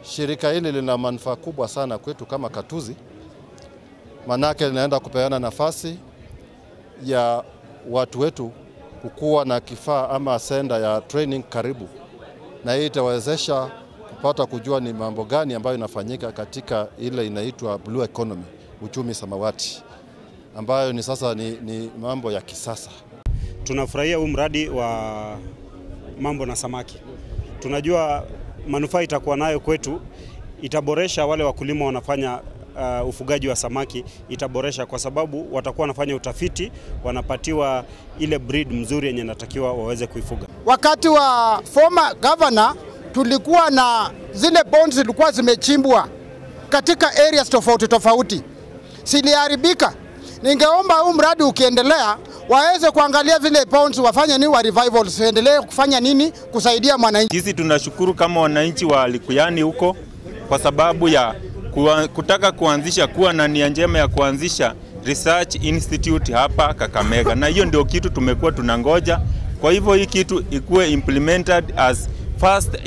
Shirika hili lina manufaa kubwa sana kwetu kama Katuzi, manake linaenda kupeana nafasi ya watu wetu kukuwa na kifaa ama senda ya training karibu, na hii itawezesha kupata kujua ni mambo gani ambayo inafanyika katika ile inaitwa blue economy, uchumi samawati, ambayo ni sasa ni mambo ya kisasa. Tunafurahia huu mradi wa mambo na samaki. Tunajua manufaa itakuwa nayo kwetu, itaboresha wale wakulima wanafanya ufugaji wa samaki, itaboresha kwa sababu watakuwa wanafanya utafiti, wanapatiwa ile breed mzuri yenye natakiwa waweze kuifuga. Wakati wa former governor tulikuwa na zile ponds zilikuwa zimechimbwa katika areas tofauti tofauti, ziliharibika. Ningeomba huu mradi ukiendelea waweze kuangalia vile ponds, wafanye nini, wa revivals, endelee kufanya nini kusaidia mwananchi. Sisi tunashukuru kama wananchi wa Likuyani huko kwa sababu ya kutaka kuanzisha, kuwa na nia njema ya kuanzisha research institute hapa Kakamega, na hiyo ndio kitu tumekuwa tunangoja. Kwa hivyo hii kitu ikuwe implemented as fast